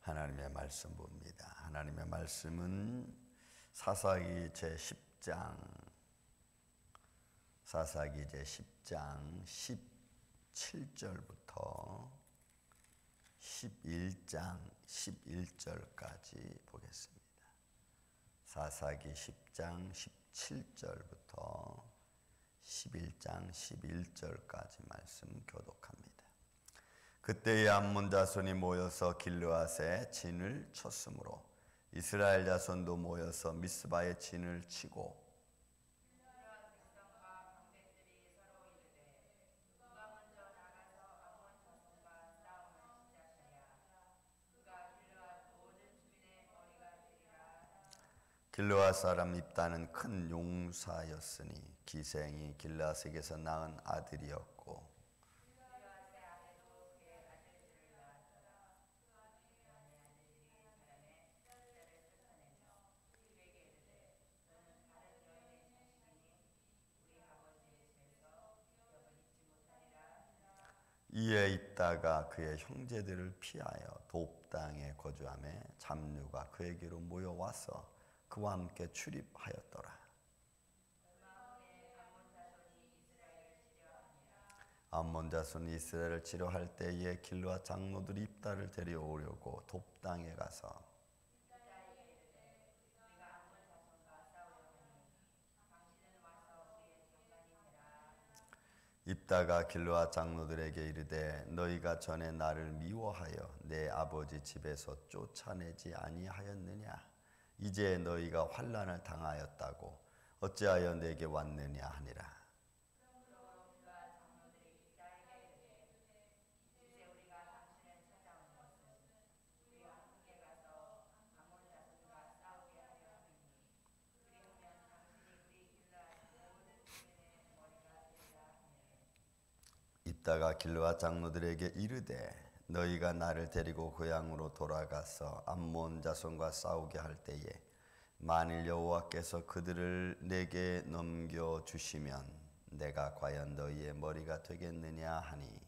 하나님의 말씀 봅니다. 하나님의 말씀은 사사기 제10장 17절부터 11장 11절까지 보겠습니다. 사사기 10장 17절부터 11장 11절까지 말씀 교독합니다. 그때의 암몬 자손이 모여서 길르앗에 진을 쳤으므로 이스라엘 자손도 모여서 미스바에 진을 치고 길르앗 사람 입다는 큰 용사였으니 기생이 길르앗에게서 낳은 아들이었고 이에 입다가 그의 형제들을 피하여 돕 땅에 거주하며 잡류가 그에게로 모여와서 그와 함께 출입하였더라. 암몬 자손이 이스라엘을 치려할 때에 길르앗 장로들이 입다를 데려오려고 돕 땅에 가서 입다가 길르앗 장로들에게 이르되 너희가 전에 나를 미워하여 내 아버지 집에서 쫓아내지 아니하였느냐? 이제 너희가 환난을 당하였다고 어찌하여 내게 왔느냐 하니라. 입다가 길르앗 장로들에게 이르되 너희가 나를 데리고 고향으로 돌아가서 암몬 자손과 싸우게 할 때에 만일 여호와께서 그들을 내게 넘겨주시면 내가 과연 너희의 머리가 되겠느냐 하니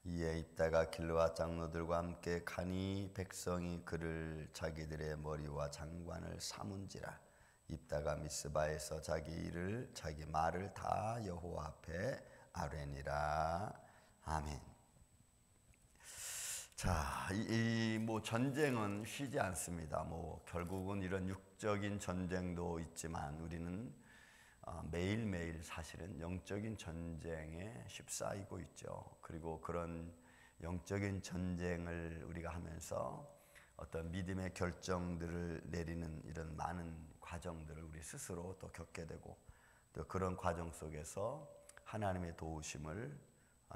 이에 입다가 길르앗 장로들과 함께 가니 백성이 그를 자기들의 머리와 장관을 삼은지라. 입다가 미스바에서 자기 말을 다 여호와 앞에 아뢰니라. 아멘. 자, 전쟁은 쉬지 않습니다. 결국은 이런 육적인 전쟁도 있지만 우리는 매일매일 사실은 영적인 전쟁에 휩싸이고 있죠. 그리고 그런 영적인 전쟁을 우리가 하면서 어떤 믿음의 결정들을 내리는 이런 많은 과정들을 우리 스스로 또 겪게 되고 또 그런 과정 속에서 하나님의 도우심을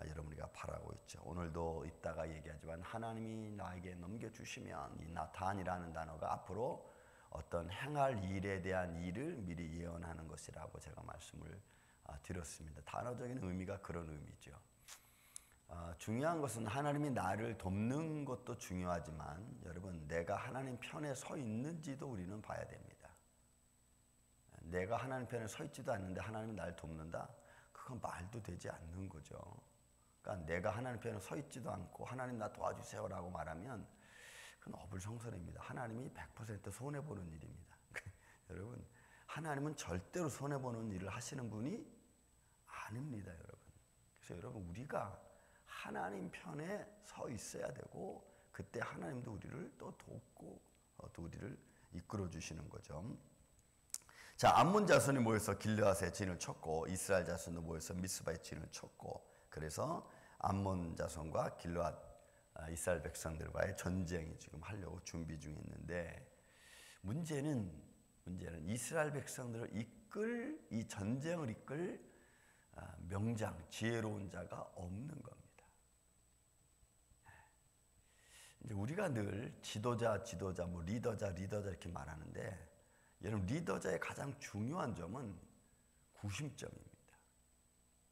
여러분 우리가 바라고 있죠. 오늘도 이따가 얘기하지만 하나님이 나에게 넘겨주시면 이 나탄이라는 단어가 앞으로 어떤 행할 일에 대한 일을 미리 예언하는 것이라고 제가 말씀을 드렸습니다. 단어적인 의미가 그런 의미죠. 중요한 것은 하나님이 나를 돕는 것도 중요하지만 여러분 내가 하나님 편에 서 있는지도 우리는 봐야 됩니다. 내가 하나님 편에 서 있지도 않는데 하나님이 나를 돕는다? 그건 말도 되지 않는 거죠. 그러니까 내가 하나님 편에 서 있지도 않고 하나님 나 도와주세요라고 말하면 그건 어불성설입니다. 하나님이 100% 손해보는 일입니다. 여러분 하나님은 절대로 손해보는 일을 하시는 분이 아닙니다. 여러분. 그래서 여러분 우리가 하나님 편에 서 있어야 되고 그때 하나님도 우리를 또 돕고 또 우리를 이끌어 주시는 거죠. 자, 암몬 자손이 모여서 길르앗에 진을 쳤고 이스라엘 자손도 모여서 미스바에 진을 쳤고 그래서 암몬 자손과 길르앗 이스라엘 백성들과의 전쟁이 지금 하려고 준비 중에 있는데 문제는 이스라엘 백성들을 이 전쟁을 이끌 명장, 지혜로운 자가 없는 겁니다. 이제 우리가 늘 지도자, 리더자 이렇게 말하는데 여러분 리더자의 가장 중요한 점은 구심점입니다.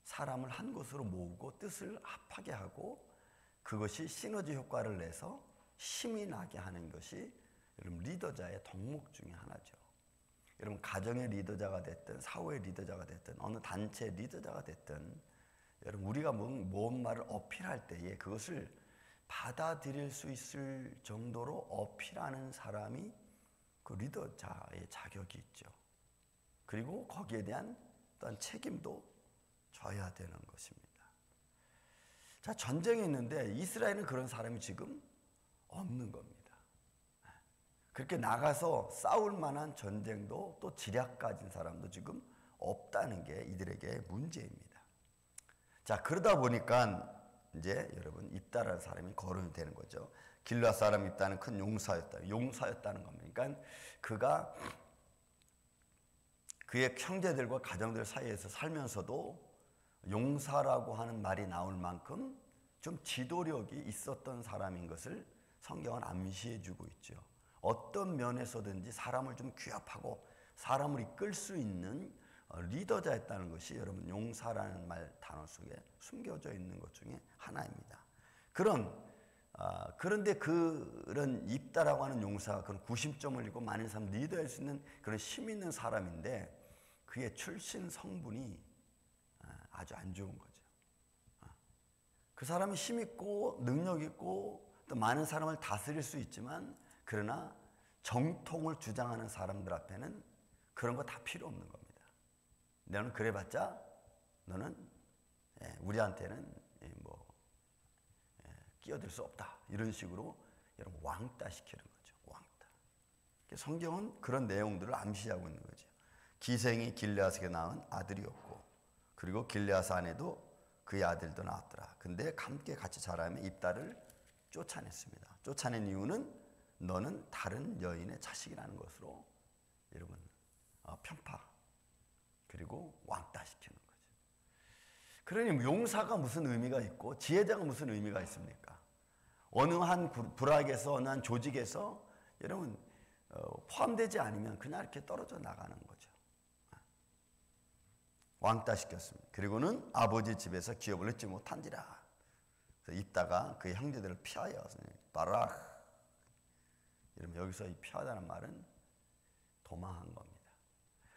사람을 한 곳으로 모으고 뜻을 합하게 하고 그것이 시너지 효과를 내서 힘이 나게 하는 것이 여러분 리더자의 덕목 중에 하나죠. 여러분 가정의 리더자가 됐든 사회의 리더자가 됐든 어느 단체 리더자가 됐든 여러분 우리가 뭔 말을 어필할 때에 그것을 받아들일 수 있을 정도로 어필하는 사람이 그 리더자의 자격이 있죠. 그리고 거기에 대한 어떤 책임도 져야 되는 것입니다. 자, 전쟁이 있는데 이스라엘은 그런 사람이 지금 없는 겁니다. 그렇게 나가서 싸울 만한 전쟁도 또 지략 가진 사람도 지금 없다는 게 이들에게 문제입니다. 자, 그러다 보니까 이제 여러분 입다라는 사람이 거론이 되는 거죠. 길르앗 사람 입다는 큰 용사였다는 겁니다. 그러니까 그가 그의 형제들과 가정들 사이에서 살면서도 용사라고 하는 말이 나올 만큼 좀 지도력이 있었던 사람인 것을 성경은 암시해 주고 있죠. 어떤 면에서든지 사람을 좀 규합하고 사람을 이끌 수 있는 리더자였다는 것이 여러분 용사라는 말 단어 속에 숨겨져 있는 것 중에 하나입니다. 그런데 그런 입다라고 하는 용사가 그런 구심점을 잃고 많은 사람 리더할 수 있는 그런 힘 있는 사람인데 그의 출신 성분이 아주 안 좋은 거죠. 그 사람이 힘 있고 능력 있고 또 많은 사람을 다스릴 수 있지만 그러나 정통을 주장하는 사람들 앞에는 그런 거 다 필요 없는 겁니다. 너는 그래봤자 너는 우리한테는 끼어들 수 없다. 이런 식으로 여러분 왕따 시키는 거죠. 왕따. 성경은 그런 내용들을 암시하고 있는 거죠. 기생이 길르앗에게 낳은 아들이었고 그리고 길르앗 안에도 그의 아들도 낳았더라. 근데 함께 같이 자라며 입다를 쫓아냈습니다. 쫓아낸 이유는 너는 다른 여인의 자식이라는 것으로 여러분 편파 그리고 왕따시키는 거죠. 그러니 용사가 무슨 의미가 있고 지혜자가 무슨 의미가 있습니까? 어느 한 부락에서 어느 한 조직에서 여러분 포함되지 않으면 그냥 이렇게 떨어져 나가는 거죠. 왕따시켰습니다. 그리고는 아버지 집에서 기업을 얻지 못한지라. 그래서 입다가 그의 형제들을 피하여 바락. 여러분 여기서 이 피하다는 말은 도망한 겁니다.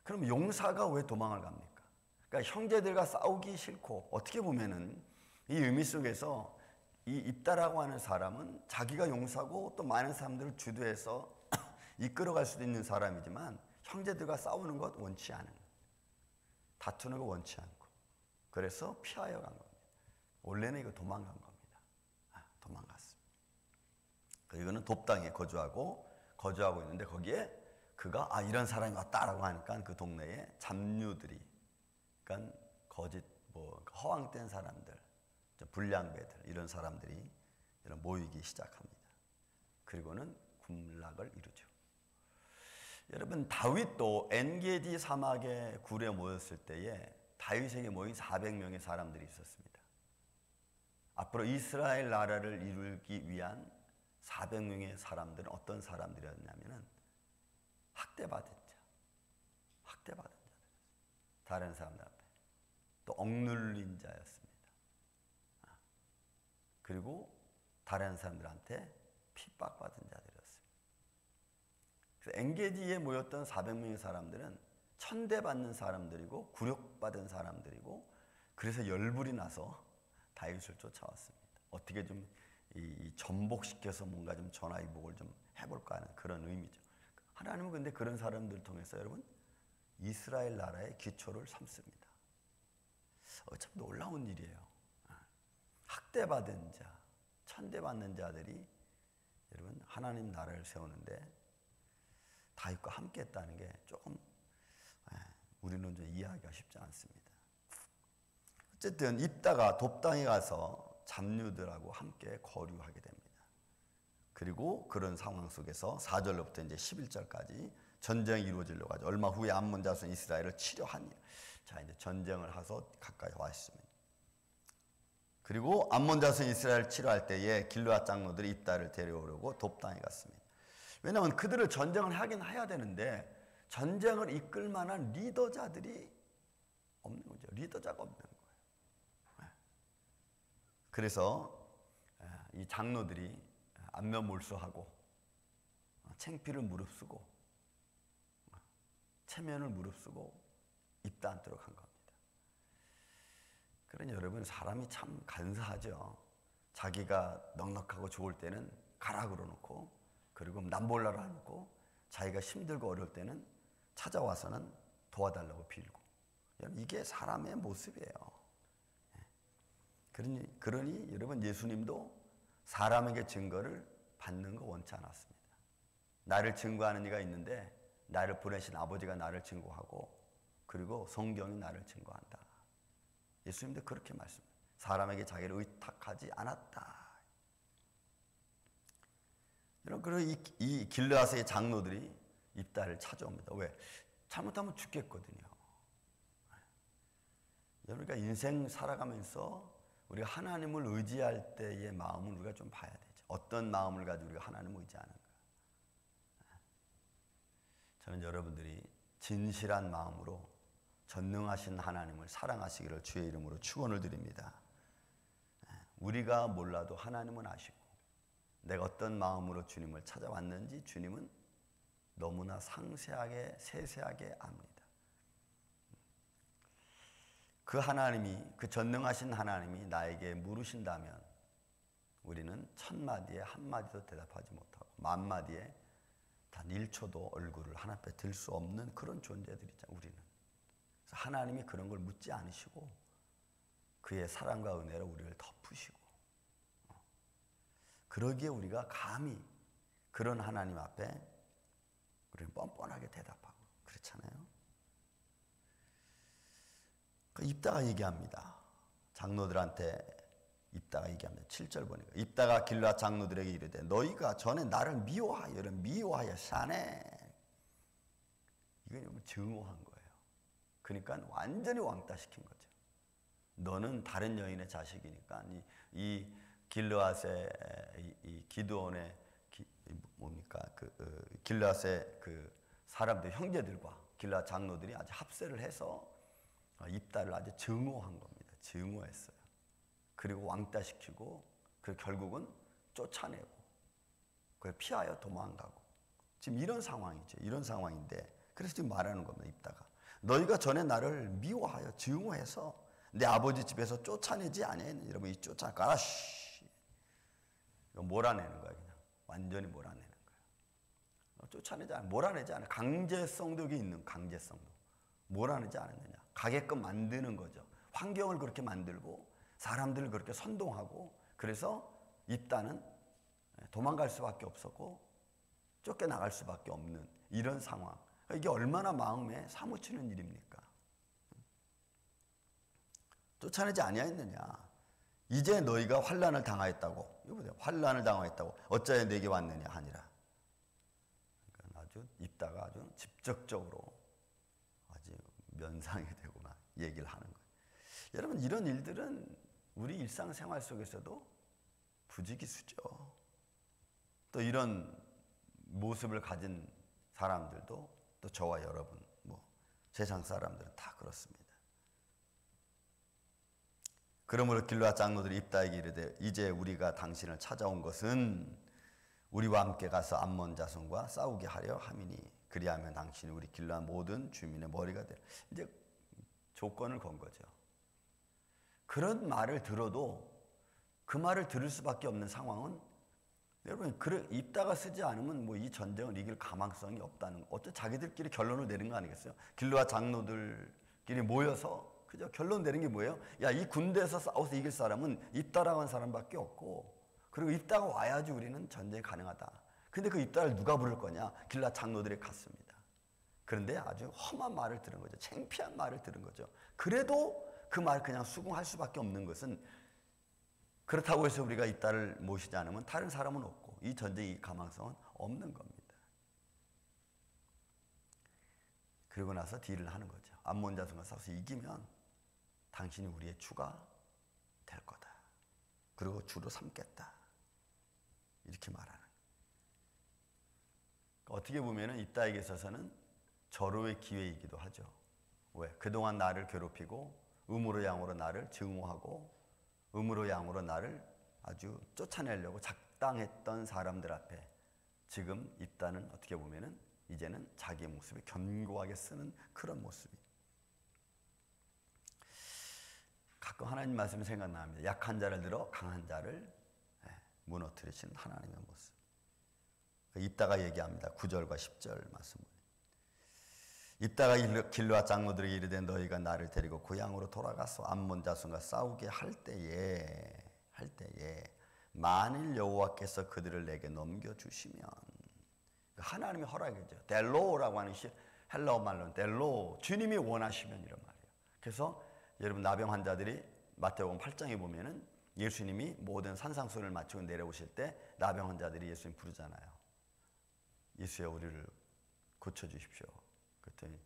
그럼 용사가 왜 도망을 갑니까? 그러니까 형제들과 싸우기 싫고 어떻게 보면은 이 의미 속에서 이 입다라고 하는 사람은 자기가 용사고 또 많은 사람들을 주도해서 이끌어갈 수도 있는 사람이지만 형제들과 싸우는 것 원치 않은 거예요. 다투는 거 원치 않고 그래서 피하여 간 겁니다. 원래는 이거 도망간 겁니다. 도망갔습니다. 이거는 돕당에 거주하고 있는데 거기에 그가 이런 사람이 왔다라고 하니까 그 동네에 잡류들이 그러니까 거짓 허황된 사람들, 불량배들 이런 사람들이 모이기 시작합니다. 그리고는 군락을 이루죠. 여러분 다윗도 엔게디 사막에 굴에 모였을 때에 다윗에게 모인 400명의 사람들이 있었습니다. 앞으로 이스라엘 나라를 이루기 위한 400명의 사람들은 어떤 사람들이었냐면은 학대받은 자들, 다른 사람들 앞에 또 억눌린 자였습니다. 그리고 다른 사람들한테 핍박받은 자들이었습니다. 그래서 엔게디에 모였던 400명의 사람들은 천대받는 사람들이고 굴욕받은 사람들이고 그래서 열불이 나서 다윗을 쫓아왔습니다. 어떻게 좀 이 전복시켜서 뭔가 좀 전화위복을 좀 해볼까 하는 그런 의미죠. 하나님은 근데 그런 사람들을 통해서 여러분 이스라엘 나라의 기초를 삼습니다. 참 놀라운 일이에요. 학대받은 자, 천대받는 자들이 여러분 하나님 나라를 세우는데 다윗과 함께 했다는 게 조금 우리는 좀 이해하기가 쉽지 않습니다. 어쨌든 입다가 돕당에 가서 잡류들하고 함께 거류하게 됩니다. 그리고 그런 상황 속에서 4절로부터 이제 11절까지 전쟁이 이루어지려고 하죠. 얼마 후에 암몬 자손 이스라엘을 치려하니. 자, 이제 전쟁을 해서 가까이 와 있습니다. 그리고 암몬 자손 이스라엘을 치료할 때에 길르앗 장로들이 입다를 데려오려고 돕당에 갔습니다. 왜냐하면 그들을 전쟁을 하긴 해야 되는데 전쟁을 이끌 만한 리더자들이 없는 거죠. 리더자가 없는 거예요. 그래서 이 장로들이 안면몰수하고 창피를 무릅쓰고 체면을 무릅쓰고 입다 않도록 한 겁니다. 그러니 여러분, 사람이 참 간사하죠. 자기가 넉넉하고 좋을 때는 가라 그러놓고, 그리고 남몰라라 하고, 자기가 힘들고 어려울 때는 찾아와서는 도와달라고 빌고. 이게 사람의 모습이에요. 그러니 여러분, 예수님도 사람에게 증거를 받는 거 원치 않았습니다. 나를 증거하는 이가 있는데 나를 보내신 아버지가 나를 증거하고, 그리고 성경이 나를 증거한다. 예수님도 그렇게 말씀합니다. 사람에게 자기를 의탁하지 않았다. 그리고 이 길르앗의 장로들이 입다를 찾아옵니다. 왜? 잘못하면 죽겠거든요. 그러니까 인생 살아가면서 우리가 하나님을 의지할 때의 마음을 우리가 좀 봐야 되죠. 어떤 마음을 가지고 우리가 하나님을 의지하는가. 저는 여러분들이 진실한 마음으로 전능하신 하나님을 사랑하시기를 주의 이름으로 축원을 드립니다. 우리가 몰라도 하나님은 아시고, 내가 어떤 마음으로 주님을 찾아왔는지 주님은 너무나 상세하게 세세하게 압니다. 그 하나님이, 그 전능하신 하나님이 나에게 물으신다면 우리는 1000마디에 한마디도 대답하지 못하고, 10,000마디에 단 1초도 얼굴을 하나님께 들 수 없는 그런 존재들이죠, 우리는. 그래서 하나님이 그런 걸 묻지 않으시고 그의 사랑과 은혜로 우리를 덮으시고, 그러기에 우리가 감히 그런 하나님 앞에 우리는 뻔뻔하게 대답하고 그렇잖아요. 입다가 얘기합니다. 장로들한테 입다가 얘기합니다. 7절 보니까 입다가 길르앗 장로들에게 이르되 너희가 전에 나를 미워하여 사네. 이건 증오한 거예요. 그러니까 완전히 왕따시킨 거죠. 너는 다른 여인의 자식이니까 이 길르앗의 이 기드온의 길르앗의 그 사람들, 형제들과 길르앗 장로들이 아주 합세를 해서 입다를 아주 증오한 겁니다. 증오했어요. 그리고 왕따시키고, 그리고 결국은 쫓아내고, 그걸 피하여 도망가고. 지금 이런 상황이죠. 이런 상황인데, 그래서 지금 말하는 겁니다. 입다가 너희가 전에 나를 미워하여 증오해서 내 아버지 집에서 쫓아내지 아니하였느냐. 여러분, 이 쫓아가라씨, 이거 몰아내는 거야. 그냥 완전히 몰아내는 거야. 쫓아내지 않아, 몰아내지 않아. 강제성도 여기 있는 강제성도 몰아내지 않았느냐. 가게끔 만드는 거죠. 환경을 그렇게 만들고 사람들을 그렇게 선동하고, 그래서 입다는 도망갈 수밖에 없었고 쫓겨나갈 수밖에 없는 이런 상황. 이게 얼마나 마음에 사무치는 일입니까? 쫓아내지 아니하였느냐. 이제 너희가 환난을 당하였다고. 이거 보세요. 환난을 당하였다고 어찌하여 내게 왔느냐 하니라. 그러니까 아주 입다가 아주 직접적으로 아주 면상이 되고 막 얘기를 하는 거예요. 여러분, 이런 일들은 우리 일상생활 속에서도 부지기수죠. 또 이런 모습을 가진 사람들도 또 저와 여러분, 세상 사람들은 다 그렇습니다. 그러므로 길르앗 장로들이 입다에게 이르되 이제 우리가 당신을 찾아온 것은 우리와 함께 가서 암몬 자손과 싸우게 하려 함이니 그리하면 당신이 우리 길르앗 모든 주민의 머리가 되라. 이제 조건을 건 거죠. 그런 말을 들어도 그 말을 들을 수밖에 없는 상황은, 여러분, 입다가 쓰지 않으면 이 전쟁을 이길 가망성이 없다는 거. 어째 자기들끼리 결론을 내는 거 아니겠어요? 길르앗 장로들끼리 모여서 그죠? 결론 내는 게 뭐예요? 야, 이 군대에서 싸워서 이길 사람은 입다라고 하는 사람밖에 없고, 그리고 입다가 와야지 우리는 전쟁이 가능하다. 근데 그 입다를 누가 부를 거냐? 길르앗 장로들이 갔습니다. 그런데 아주 험한 말을 들은 거죠. 창피한 말을 들은 거죠. 그래도 그 말 그냥 수긍할 수밖에 없는 것은, 그렇다고 해서 우리가 입다를 모시지 않으면 다른 사람은 없고 이 전쟁의 가망성은 없는 겁니다. 그리고 나서 딜을 하는 거죠. 암몬 자손과 싸워서 이기면 당신이 우리의 주가 될 거다. 그리고 주로 삼겠다. 이렇게 말하는. 어떻게 보면 입다에게 있어서는 절호의 기회이기도 하죠. 왜? 그동안 나를 괴롭히고 음으로 양으로 나를 증오하고 음으로 양으로 나를 아주 쫓아내려고 작당했던 사람들 앞에 지금 입다는 어떻게 보면은 이제는 자기의 모습을 견고하게 쓰는 그런 모습이. 가끔 하나님 말씀이 생각납니다. 약한 자를 들어 강한 자를 무너뜨리시는 하나님의 모습. 입다가 얘기합니다. 9절과 10절 말씀. 입다가 길르앗 장로들에게 이르되 너희가 나를 데리고 고향으로 돌아가서 암몬 자손과 싸우게 할 때에 만일 여호와께서 그들을 내게 넘겨주시면, 하나님의 허락이죠. 델로라고 하는 헬라어 말로는 델로, 주님이 원하시면 이런 말이에요. 그래서 여러분 나병 환자들이 마태복음 8장에 보면은 예수님이 모든 산상수훈을 마치고 내려오실 때 나병 환자들이 예수님 부르잖아요. 예수여 우리를 고쳐주십시오. 그랬더니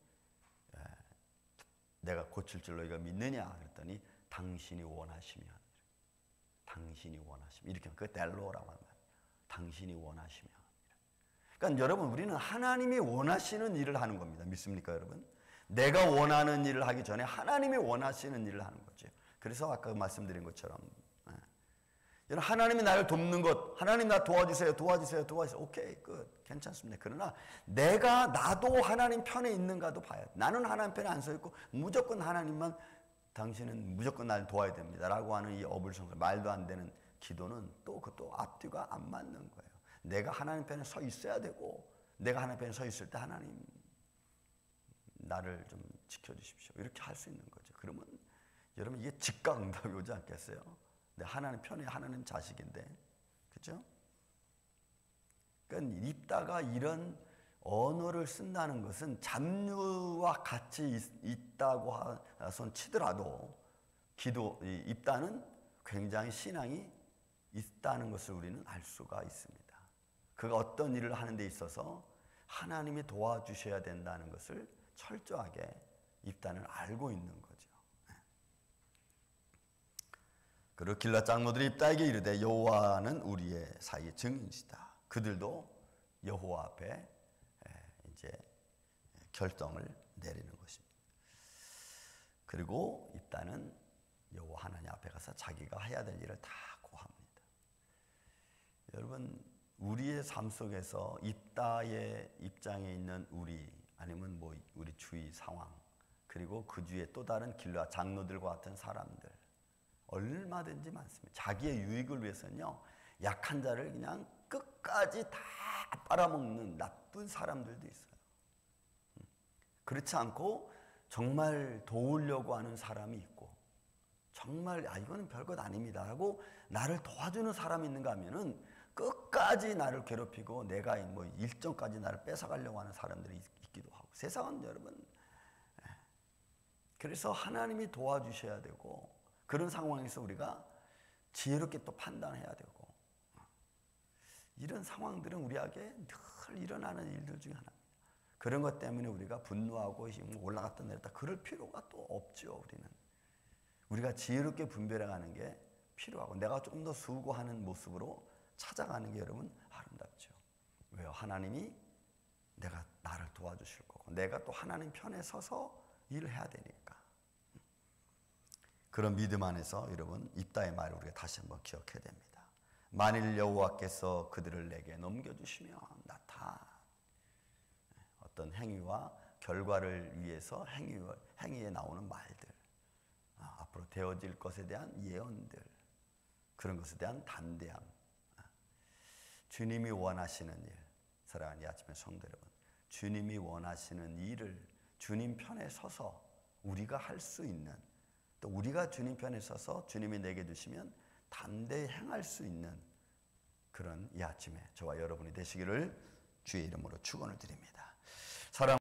내가 고칠 줄 너희가 믿느냐? 그랬더니 당신이 원하시면 이렇게 그 델로라고 하는 말. 당신이 원하시면. 그러니까 여러분 우리는 하나님이 원하시는 일을 하는 겁니다. 믿습니까 여러분? 내가 원하는 일을 하기 전에 하나님이 원하시는 일을 하는 거죠. 그래서 아까 말씀드린 것처럼 여러분 하나님이 나를 돕는 것, 하나님 나 도와주세요. 오케이 끝 괜찮습니다. 그러나 나도 하나님 편에 있는가도 봐야 돼. 나는 하나님 편에 안 서 있고 무조건 하나님만, 당신은 무조건 날 도와야 됩니다 라고 하는 이 어불성설, 말도 안 되는 기도는 또 앞뒤가 안 맞는 거예요. 내가 하나님 편에 서 있어야 되고, 내가 하나님 편에 서 있을 때 하나님 나를 좀 지켜주십시오 이렇게 할 수 있는 거죠. 그러면 여러분 이게 즉각응답이 오지 않겠어요? 하나님 편에 하나님 자식인데, 그렇죠? 그러니까 입다가 이런 언어를 쓴다는 것은 잡류와 같이 있다고 하선 치더라도 입다는 굉장히 신앙이 있다는 것을 우리는 알 수가 있습니다. 그가 어떤 일을 하는 데 있어서 하나님이 도와주셔야 된다는 것을 철저하게 입다는 알고 있는 거죠. 그리고 길앗 장로들이 입다에게 이르되 여호와는 우리의 사이의 증인이시다. 그들도 여호와 앞에 이제 결정을 내리는 것입니다. 그리고 입다는 여호와 하나님 앞에 가서 자기가 해야 될 일을 다 고합니다. 여러분 우리의 삶 속에서 입다의 입장에 있는 우리, 아니면 우리 주위 상황, 그리고 그 주위에 또 다른 길앗 장로들과 같은 사람들 얼마든지 많습니다. 자기의 유익을 위해서는요 약한 자를 그냥 끝까지 다 빨아먹는 나쁜 사람들도 있어요. 그렇지 않고 정말 도우려고 하는 사람이 있고, 정말 이거는 별것 아닙니다 하고 나를 도와주는 사람이 있는가 하면은 끝까지 나를 괴롭히고 내가 일정까지 나를 뺏어가려고 하는 사람들이 있기도 하고. 세상은 여러분, 그래서 하나님이 도와주셔야 되고, 그런 상황에서 우리가 지혜롭게 또 판단해야 되고, 이런 상황들은 우리에게 늘 일어나는 일들 중에 하나입니다. 그런 것 때문에 우리가 분노하고 올라갔다 내렸다 그럴 필요가 또 없죠. 우리가 지혜롭게 분별해가는 게 필요하고, 내가 좀 더 수고하는 모습으로 찾아가는 게 여러분 아름답죠. 왜요? 하나님이 나를 도와주실 거고, 내가 또 하나님 편에 서서 일을 해야 되니까. 그런 믿음 안에서 여러분 입다의 말을 우리가 다시 한번 기억해야 됩니다. 만일 여호와께서 그들을 내게 넘겨주시면, 어떤 행위와 결과를 위해서 행위에 나오는 말들, 앞으로 되어질 것에 대한 예언들, 그런 것에 대한 담대함, 주님이 원하시는 일, 사랑하는 이 아침의 성도 여러분, 주님이 원하시는 일을 주님 편에 서서 우리가 할 수 있는, 또 우리가 주님 편에 서서 주님이 내게 주시면 담대히 행할 수 있는 그런 이 아침에 저와 여러분이 되시기를 주의 이름으로 축원을 드립니다. 사랑